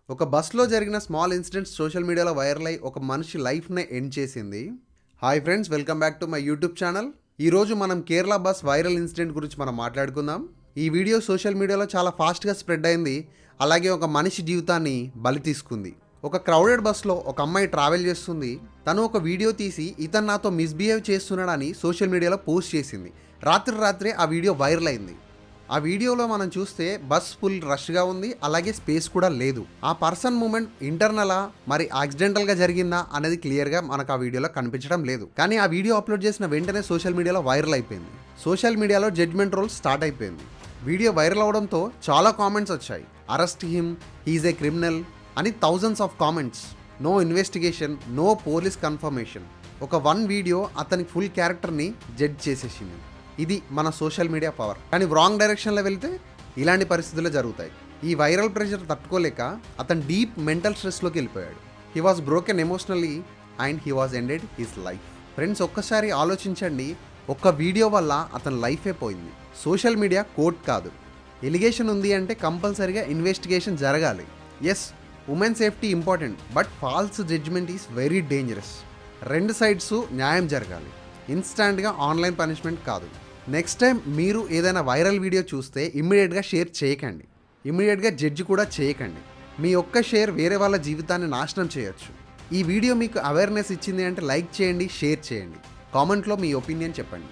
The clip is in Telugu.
ఒక బస్‌లో జరిగిన స్మాల్ ఇన్సిడెంట్ సోషల్ మీడియాలో వైరల్ అయ్యి ఒక మనిషి లైఫ్‌నే ఎండ్ చేసింది. Hi friends, welcome back to my YouTube channel. ఈరోజు మనం కేరళ బస్ వైరల్ ఇన్సిడెంట్ గురించి మనం మాట్లాడుకుందాం. ఈ వీడియో సోషల్ మీడియాలో చాలా ఫాస్ట్‌గా స్ప్రెడ్ అయింది. అలాగే ఒక మనిషి జీవితాన్ని బలి తీసుకుంది. ఒక క్రౌడెడ్ బస్‌లో ఒక అమ్మాయి ట్రావెల్ చేస్తుంది. తను ఒక వీడియో తీసి ఇతను నాతో మిస్‌బిహేవ్ చేస్తున్నాడని సోషల్ మీడియాలో పోస్ట్ చేసింది. రాత్రే ఆ వీడియో వైరల్ అయింది. ఆ వీడియోలో మనం చూస్తే బస్ ఫుల్ రష్గా ఉంది, అలాగే స్పేస్ కూడా లేదు. ఆ పర్సన్ మూమెంట్ ఇంటర్నలా మరి యాక్సిడెంటల్గా జరిగిందా అనేది క్లియర్గా మనకు ఆ వీడియోలో కనిపించడం లేదు. కానీ ఆ వీడియో అప్లోడ్ చేసిన వెంటనే సోషల్ మీడియాలో వైరల్ అయిపోయింది. సోషల్ మీడియాలో జడ్జ్మెంట్ రోల్ స్టార్ట్ అయిపోయింది. వీడియో వైరల్ అవడంతో చాలా కామెంట్స్ వచ్చాయి. Arrest him, he's a criminal అని thousands of comments. No investigation, no police confirmation. ఒక వీడియో అతని ఫుల్ క్యారెక్టర్ని జడ్జ్ చేసేసింది. ఇది మన సోషల్ మీడియా పవర్. కానీ రాంగ్ డైరెక్షన్లో వెళ్తే ఇలాంటి పరిస్థితులు జరుగుతాయి. ఈ వైరల్ ప్రెషర్ తట్టుకోలేక అతను డీప్ మెంటల్ స్ట్రెస్లోకి వెళ్ళిపోయాడు. He was broken emotionally and he was ended his life. Friends, ఒక్కసారి ఆలోచించండి, ఒక్క వీడియో వల్ల అతని లైఫే పోయింది. సోషల్ మీడియా కోర్ట్ కాదు. ఎలిగేషన్ ఉంది అంటే కంపల్సరీగా ఇన్వెస్టిగేషన్ జరగాలి. Yes, women safety important, but false judgement is very dangerous. రెండు సైడ్స్ న్యాయం జరగాలి. ఇన్స్టాంట్గా ఆన్లైన్ పనిష్మెంట్ కాదు. నెక్స్ట్ టైం మీరు ఏదైనా వైరల్ వీడియో చూస్తే ఇమ్మీడియట్గా షేర్ చేయకండి. ఇమ్మీడియట్గా జడ్జి కూడా చేయకండి. మీ ఒక్క షేర్ వేరే వాళ్ళ జీవితాన్ని నాశనం చేయొచ్చు. ఈ వీడియో మీకు అవేర్నెస్ ఇచ్చింది అంటే లైక్ చేయండి, షేర్ చేయండి, కామెంట్లో మీ ఒపీనియన్ చెప్పండి.